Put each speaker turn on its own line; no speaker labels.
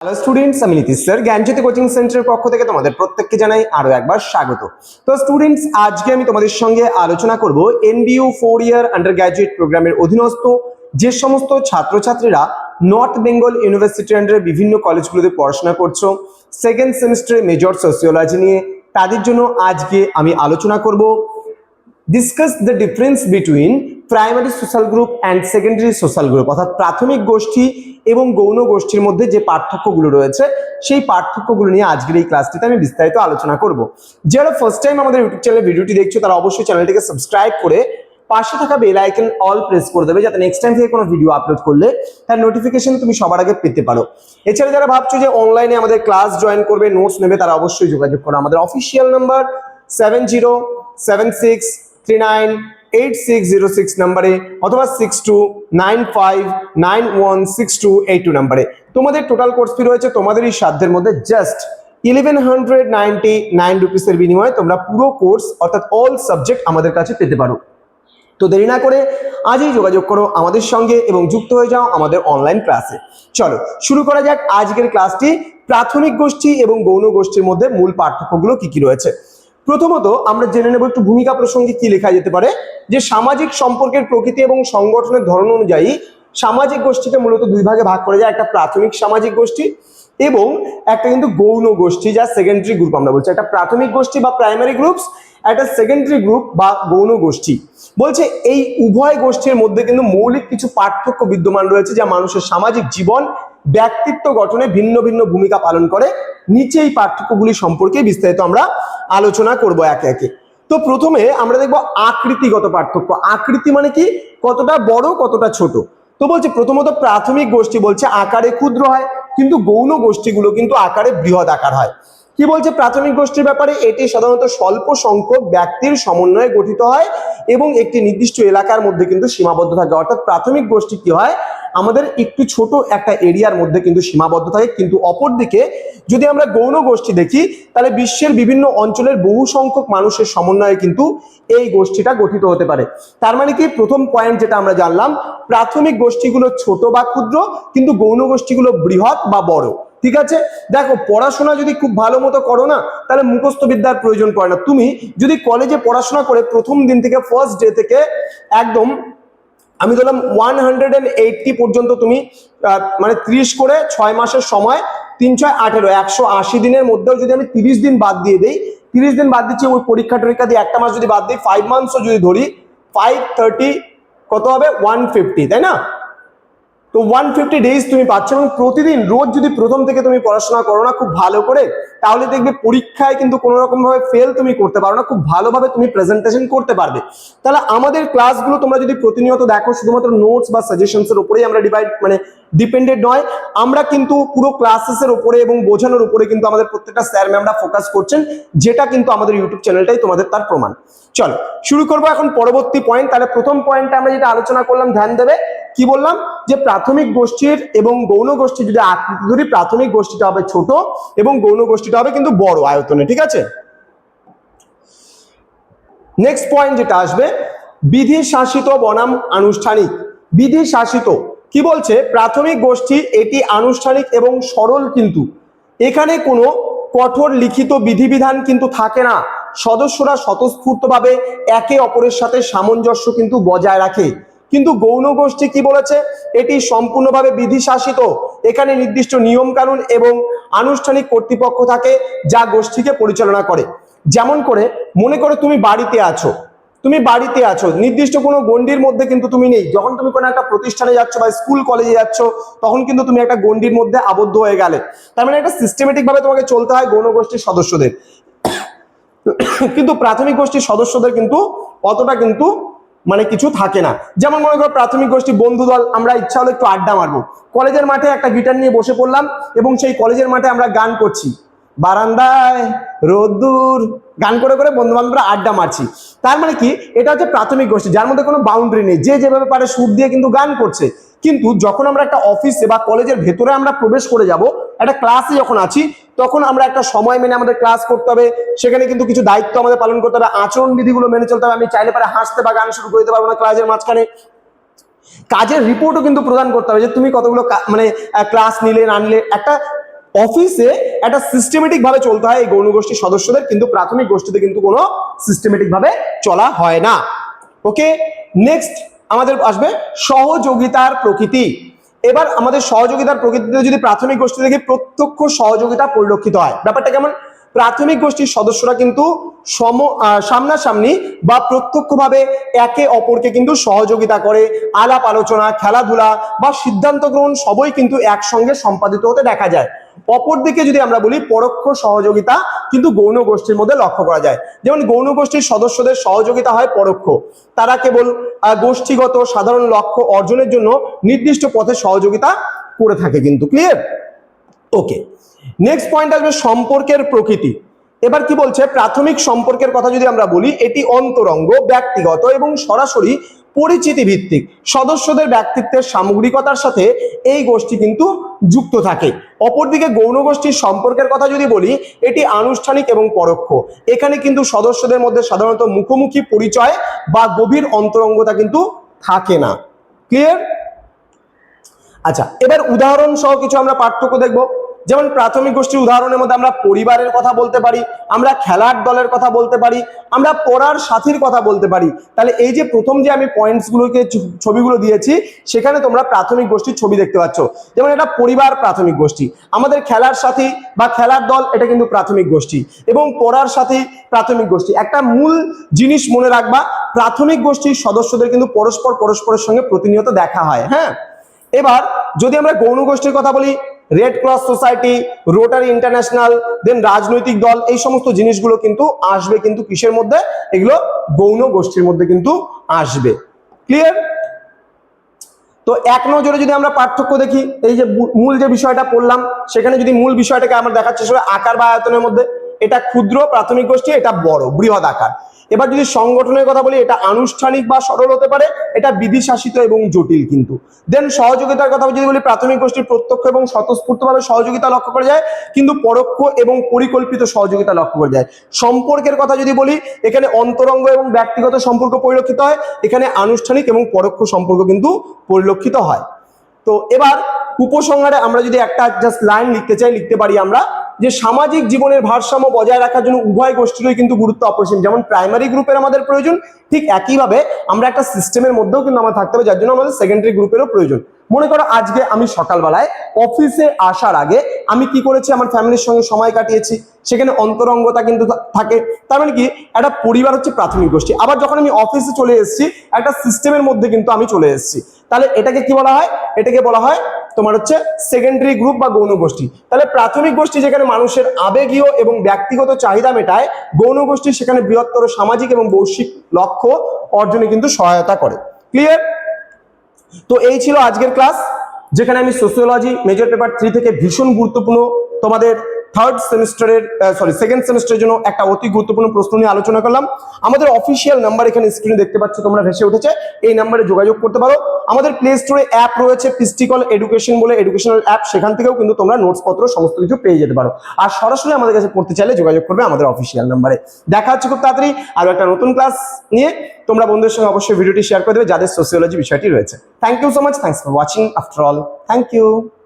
Hello students, আমি Nitish sir জ্ঞানজ্যোতি coaching সেন্টারের পক্ষ থেকে তোমাদের প্রত্যেককে জানাই আরো একবার স্বাগত। তো স্টুডেন্টস, আজকে আমি তোমাদের সঙ্গে আলোচনা করব এনবিইউ 4 ইয়ার আন্ডার গ্র্যাজুয়েট প্রোগ্রামের অধীনস্থ যে সমস্ত ছাত্রছাত্রীরা নর্থ বেঙ্গল ইউনিভার্সিটির আন্ডারে বিভিন্ন কলেজগুলোতে পড়াশোনা করছো, সেকেন্ড সেমিস্টারে মেজর সোসিওলজি নিয়ে, তাদের জন্য আজকে আমি আলোচনা করব discuss the difference between primary social group and secondary social group, অর্থাৎ প্রাথমিক গোষ্ঠী এবং গৌণ গোষ্ঠীর মধ্যে যে পার্থক্যগুলো রয়েছে সেই পার্থক্যগুলো নিয়ে আজকের এই ক্লাসটিতে আমি বিস্তারিত আলোচনা করব। যারা ফার্স্ট টাইম আমাদের ইউটিউব চ্যানেলে ভিডিওটি দেখছো তারা অবশ্যই চ্যানেলটিকে সাবস্ক্রাইব করে পাশে থাকা বেল আইকন অল প্রেস করে দেবে, যাতে নেক্সট টাইম থেকে কোনো ভিডিও আপলোড করলে তার নোটিফিকেশন তুমি সবার আগে পেতে পারো। এছাড়া যারা ভাবছো যে অনলাইনে আমাদের ক্লাস জয়েন করবে, নোটস নেবে, তারা অবশ্যই যোগাযোগ করো। আমাদের অফিসিয়াল নাম্বার 7076398606 নম্বরে অথবা 6295916282 নম্বরে। তোমাদের টোটাল কোর্স ফি রয়েছে তোমাদের এই সাধ্যের মধ্যে জাস্ট 1199 রুপিসের বিনিময়ে তোমরা পুরো কোর্স অর্থাৎ অল সাবজেক্ট আমাদের কাছে পেতে পারো। তো দেরি না করে আজই যোগাযোগ করো আমাদের সঙ্গে এবং যুক্ত হয়ে যাও আমাদের অনলাইন ক্লাসে। চলো শুরু করা যাক আজকের ক্লাসটি। প্রাথমিক গোষ্ঠী এবং গৌণ গোষ্ঠীর মধ্যে মূল পার্থক্যগুলো কি কি রয়েছে। প্রথমত আমরা জেনে নেব একটু ভূমিকা প্রসঙ্গে কি লেখা যেতে পারে, যে সামাজিক সম্পর্কের প্রকৃতি এবং সংগঠনের ধরন অনুযায়ী সামাজিক গোষ্ঠীকে মূলত দুই ভাগে ভাগ করা যায়, একটা প্রাথমিক সামাজিক গোষ্ঠী এবং একটা কিন্তু গৌণ গোষ্ঠী, যা সেকেন্ডারি গ্রুপ আমরা বলছি। একটা প্রাথমিক গোষ্ঠী বা প্রাইমারি গ্রুপস, একটা সেকেন্ডারি গ্রুপ বা গৌণ গোষ্ঠী। বলছে এই উভয় গোষ্ঠীর মধ্যে কিন্তু মৌলিক কিছু পার্থক্য বিদ্যমান রয়েছে, যা মানুষের সামাজিক জীবন ব্যক্তিত্ব গঠনে ভিন্ন ভিন্ন ভূমিকা পালন করে। নিচে এই পার্থক্যগুলি সম্পর্কে বিস্তারিত আমরা আলোচনা করব একে একে। তো প্রথমে আমরা দেখব আকৃতিগত পার্থক্য। আকৃতি মানে কি, কতটা বড় কতটা ছোট। তো বলছে প্রথমত প্রাথমিক গোষ্ঠী বলছে আকারে ক্ষুদ্র হয়, কিন্তু গৌণ গোষ্ঠীগুলো কিন্তু আকারে বৃহৎ আকার হয়। কি বলছে প্রাথমিক গোষ্ঠীর ব্যাপারে, এটি সাধারণত স্বল্প সংখ্যক ব্যক্তির সমন্বয়ে গঠিত হয় এবং একটি নির্দিষ্ট এলাকার মধ্যে কিন্তু সীমাবদ্ধ থাকে। অর্থাৎ প্রাথমিক গোষ্ঠী কি হয়, আমাদের একটু ছোট একটা এরিয়ার মধ্যে কিন্তু সীমাবদ্ধ থাকে। কিন্তু অপরদিকে যদি আমরা গৌণ গোষ্ঠী দেখি, তাহলে বিশ্বের বিভিন্ন অঞ্চলের বহু সংখ্যক মানুষের সমন্বয়ে কিন্তু এই গোষ্ঠীটা গঠিত হতে পারে। তার মানে কি, প্রথম পয়েন্ট যেটা আমরা জানলাম, প্রাথমিক গোষ্ঠীগুলো ছোট বা ক্ষুদ্র, কিন্তু গৌণ গোষ্ঠীগুলো বৃহৎ বা বড়। ঠিক আছে, দেখো পড়াশোনা যদি খুব ভালো মতো করো না, তাহলে মুখস্থ বিদ্যার প্রয়োজন পড়ে না। তুমি যদি কলেজে পড়াশোনা করে প্রথম দিন থেকে ফার্স্ট ডে থেকে একদম আমি ধরলাম 180 পর্যন্ত তুমি মানে 30 করে 6 মাসের সময় 3 6 18 180 দিনের মধ্যেও যদি আমি 30 দিন বাদ দিয়ে দেই, 30 দিন বাদ দিচ্ছি, ওই পরীক্ষা টরীক্ষা দিয়ে একটা মাস যদি বাদ দিই, 5 মান্থসও যদি ধরি, 530 কত হবে 150, তাই না? তো 150 ডেজ তুমি পাচ্ছ এবং প্রতিদিন রোজ যদি প্রথম থেকে তুমি পড়াশোনা করো না খুব ভালো করে, তাহলে দেখবে পরীক্ষায় কিন্তু কোনো রকম ভাবে ফেল তুমি করতে পারো না, খুব ভালোভাবে তুমি প্রেজেন্টেশন করতে পারবে। তাহলে আমাদের ক্লাসগুলো তোমরা যদি প্রতিনিয়ত দেখো, শুধুমাত্র নোটস বা সাজেশনস এর উপরেই আমরা ডিপেন্ডেন্ট নয়, আমরা কিন্তু পুরো ক্লাসেসের উপরে এবং বোঝানোর উপরে কিন্তু আমাদের প্রত্যেকটা স্যার ম্যামরা ফোকাস করছেন, যেটা কিন্তু আমাদের ইউটিউব চ্যানেলটাই তোমাদের তার প্রমাণ। চলো শুরু করবো এখন পরবর্তী পয়েন্ট। তাহলে প্রথম পয়েন্টটা আমরা যেটা আলোচনা করলাম, ধ্যান দেবে, কি বললাম, যে প্রাথমিক গোষ্ঠীর এবং গৌণ গোষ্ঠী যদি আকৃতি ধরি, প্রাথমিক গোষ্ঠীটা হবে ছোট এবং গৌণ গোষ্ঠীটা হবে কিন্তু বড় আয়তনে। ঠিক আছে, নেক্সট পয়েন্ট যেটা আসবে, বিধি শাসিত বনাম আনুষ্ঠানিক। বিধি শাসিত কি বলছে, প্রাথমিক গোষ্ঠী এটি আনুষ্ঠানিক এবং সরল, কিন্তু এখানে কোনো কঠোর লিখিত বিধিবিধান কিন্তু থাকে না। সদস্যরা স্বতঃস্ফূর্তভাবে একে অপরের সাথে সামঞ্জস্য কিন্তু বজায় রাখে। কিন্তু গৌণ গোষ্ঠী কি বলেছে, এটি সম্পূর্ণভাবে বিধি শাসিত। এখানে নির্দিষ্ট নিয়ম কানুন এবং আনুষ্ঠানিক কর্তৃপক্ষ থাকে যা গোষ্ঠীকে পরিচালনা করে। যেমন করে মনে করো তুমি বাড়িতে আছো, নির্দিষ্ট কোনো গণ্ডির মধ্যে কিন্তু তুমি নেই। যখন তুমি কোনো একটা প্রতিষ্ঠানে যাচ্ছ বা স্কুল কলেজে যাচ্ছ, তখন কিন্তু তুমি একটা গণ্ডির মধ্যে আবদ্ধ হয়ে গেলে। তার মানে একটা সিস্টেমেটিক ভাবে তোমাকে চলতে হয় গৌণ গোষ্ঠীর সদস্যদের। কিন্তু প্রাথমিক গোষ্ঠীর সদস্যদের কিন্তু অতটা কিন্তু মানে কিছু থাকে না। যেমন মনে করো প্রাথমিক গোষ্ঠী বন্ধু দল, আমরা ইচ্ছা হলে একটু আড্ডা মারবো, কলেজের মাঠে একটা গিটার নিয়ে বসে পড়লাম এবং সেই কলেজের মাঠে আমরা গান করছি, বারান্দায় রোদ্দুর, গান করে করে বন্ধু বান্ধবরা আড্ডা মারছি। তার মানে কি, এটা হচ্ছে প্রাথমিক গোষ্ঠী, যার মধ্যে কোনো বাউন্ডারি নেই, যে যেভাবে পারে সুর দিয়ে কিন্তু গান করছে। কিন্তু যখন আমরা একটা অফিসে বা কলেজের ভেতরে আমরা প্রবেশ করে যাব, একটা ক্লাসে যখন আছি, তখন আমরা একটা সময় মেনে আমাদের ক্লাস করতে হবে, সেখানে কিন্তু কিছু দায়িত্ব আমাদের পালন করতে হবে, আচরণ বিধিগুলো মেনে চলতে হবে। আমি চাইলে পারে হাসতে বা গান শুরু করে দিতে পারবো না ক্লাসের মাঝখানে। কাজের রিপোর্টও কিন্তু প্রদান করতে হবে, যে তুমি কতগুলো মানে ক্লাস নিলে না নিলে। একটা অফিসে একটা সিস্টেমেটিক ভাবে চলতে হয় এই গৌণ গোষ্ঠীর সদস্যদের, কিন্তু প্রাথমিক গোষ্ঠীতে কিন্তু কোনো সিস্টেমেটিক ভাবে চলা হয় না। ওকে, নেক্সট আমাদের আসবে সহযোগিতার প্রকৃতি। এবার আমাদের সহযোগিতার প্রকৃতিতে যদি প্রাথমিক গোষ্ঠী থেকে প্রত্যক্ষ সহযোগিতা পরিলক্ষিত হয়, ব্যাপারটা কেমন? প্রাথমিক গোষ্ঠীর সদস্যরা কিন্তু সামনাসামনি বা প্রত্যক্ষভাবে একে অপরকে কিন্তু সহযোগিতা করে, আলাপ আলোচনা, খেলাধুলা বা সিদ্ধান্ত গ্রহণ সবই কিন্তু একসঙ্গে সম্পাদিত হতে দেখা যায়। অপরদিকে যদি আমরা বলি পরোক্ষ সহযোগিতা কিন্তু গৌণ গোষ্ঠীর মধ্যে লক্ষ্য করা যায়। যেমন গৌণ গোষ্ঠীর সদস্যদের সহযোগিতা হয় পরোক্ষ, তারা কেবল গোষ্ঠীগত সাধারণ লক্ষ্য অর্জনের জন্য নির্দিষ্ট পথে সহযোগিতা করে থাকে কিন্তু। ক্লিয়ার? ওকে, নেক্সট পয়েন্ট আসবে সম্পর্কের প্রকৃতি। এবার কি বলছে? প্রাথমিক সম্পর্কের কথা যদি আমরা বলি, এটি অন্তরঙ্গ, ব্যক্তিগত এবং সরাসরি পরিচিতি ভিত্তিক। সদস্যদের ব্যক্তিত্বের সামগ্রিকতার সাথে এই গোষ্ঠী কিন্তু যুক্ত থাকে। অপরদিকে গৌণ গোষ্ঠীর সম্পর্কের কথা যদি বলি, এটি আনুষ্ঠানিক এবং পরোক্ষ। এখানে কিন্তু সদস্যদের মধ্যে সাধারণত মুখোমুখি পরিচয় বা গভীর অন্তরঙ্গতা কিন্তু থাকে না। ক্লিয়ার? আচ্ছা, এবার উদাহরণ সহ কিছু আমরা পার্থক্য দেখব। যেমন প্রাথমিক গোষ্ঠীর উদাহরণের মধ্যে আমরা পরিবারের কথা বলতে পারি, আমরা খেলার দলের কথা বলতে পারি, আমরা পড়ার সাথীর কথা বলতে পারি। তাহলে এই যে প্রথম যে আমি পয়েন্টসগুলোকে ছবিগুলো দিয়েছি, সেখানে তোমরা প্রাথমিক গোষ্ঠীর ছবি দেখতে পাচ্ছ। যেমন এটা পরিবার প্রাথমিক গোষ্ঠী, আমাদের খেলার সাথী বা খেলার দল এটা কিন্তু প্রাথমিক গোষ্ঠী, এবং পড়ার সাথী প্রাথমিক গোষ্ঠী। একটা মূল জিনিস মনে রাখবা, প্রাথমিক গোষ্ঠীর সদস্যদের কিন্তু পরস্পরের সঙ্গে প্রতিনিয়ত দেখা হয়। হ্যাঁ, এবার যদি আমরা গৌণ গোষ্ঠীর কথা বলি, red cross society, rotary international, then রাজনৈতিক দল, এই সমস্ত জিনিসগুলো কিন্তু আসবে কিন্তু কিসের মধ্যে? এগুলো গৌণ গোষ্ঠীর মধ্যে কিন্তু আসবে। ক্লিয়ার? তো এক নজরে যদি আমরা পার্থক্য দেখি, এই যে মূল যে বিষয়টা পড়লাম, সেখানে যদি মূল বিষয়টাকে আমরা দেখার চেষ্টা করি আকার বা আয়তনের মধ্যে, এটা ক্ষুদ্র প্রাথমিক গোষ্ঠী, এটা বড় বৃহৎ আকার। এবার যদি সংগঠনের কথা বলি, এটা আনুষ্ঠানিক বা সরল হতে পারে, এটা বিধি শাসিত এবং জটিল কিন্তু। দেন সহযোগিতার কথা যদি বলি, প্রাথমিক গোষ্ঠীর প্রত্যক্ষ এবং স্বতঃস্ফূর্তভাবে সহযোগিতা লক্ষ্য করা যায়, কিন্তু পরোক্ষ এবং পরিকল্পিত সহযোগিতা লক্ষ্য করা যায়। সম্পর্কের কথা যদি বলি, এখানে অন্তরঙ্গ এবং ব্যক্তিগত সম্পর্ক পরিলক্ষিত হয়, এখানে আনুষ্ঠানিক এবং পরোক্ষ সম্পর্ক কিন্তু পরিলক্ষিত হয়। তো এবার উপসংহারে আমরা যদি একটা জাস্ট লাইন লিখতে চাই, লিখতে পারি আমরা যে সামাজিক জীবনের ভারসাম্য বজায় রাখার জন্য উভয় গোষ্ঠীরই কিন্তু গুরুত্ব অপরিসীম। যেমন প্রাইমারি গ্রুপের আমাদের প্রয়োজন, ঠিক একইভাবে আমরা একটা সিস্টেমের মধ্যেও কিন্তু আমার থাকতে হবে, যার জন্য আমাদের সেকেন্ডারি গ্রুপেরও প্রয়োজন। মনে করো আজকে আমি সকালবেলায় অফিসে আসার আগে আমি কি করেছি? আমার ফ্যামিলির সঙ্গে সময় কাটিয়েছি, সেখানে অন্তরঙ্গতা কিন্তু থাকে। তার মানে কি, একটা পরিবার হচ্ছে প্রাথমিক গোষ্ঠী। আবার যখন আমি অফিসে চলে এসেছি, একটা সিস্টেমের মধ্যে কিন্তু আমি চলে এসেছি, তাহলে এটাকে কি বলা হয়? এটাকে বলা হয় তোমার হচ্ছে সেকেন্ডারি গ্রুপ বা গৌণ গোষ্ঠী। তাহলে প্রাথমিক গোষ্ঠী যেখানে মানুষের আবেগীয় এবং ব্যক্তিগত চাহিদা মেটায়, গৌণ গোষ্ঠী সেখানে বৃহত্তর সামাজিক এবং বৈশ্বিক লক্ষ্য অর্জনে কিন্তু সহায়তা করে। ক্লিয়ার? তো এই ছিল আজকের ক্লাস, যেখানে আমি সোসিওলজি মেজর পেপার 3 থেকে ভীষণ গুরুত্বপূর্ণ তোমাদের সেকেন্ড সেমিস্টারের জন্য একটা অতি গুরুত্বপূর্ণ প্রশ্ন নিয়ে আলোচনা করলাম। আমাদের অফিসিয়াল নাম্বার এখানে স্ক্রিনে দেখতে পাচ্ছ তোমরা, ভেসে উঠেছে, এই নাম্বারে যোগাযোগ করতে পারো। আমাদের প্লে স্টোরে অ্যাপ রয়েছে পিস্টিকল এডুকেশন বলে, এডুকেশনাল অ্যাপ, সেখান থেকেও কিন্তু তোমরা নোটস পত্র সমস্ত কিছু পেয়ে যেতে পারো। আর সরাসরি আমাদের কাছে পড়তে চাইলে যোগাযোগ করবে আমাদের অফিসিয়াল নাম্বারে। দেখা হচ্ছে খুব তাড়াতাড়ি আরো একটা নতুন ক্লাস নিয়ে। তোমরা বন্ধুদের সঙ্গে অবশ্যই ভিডিওটি শেয়ার করে দেবে যাদের সোসিওলজি বিষয়টি রয়েছে। Thank you so much, thanks for watching after all, thank you.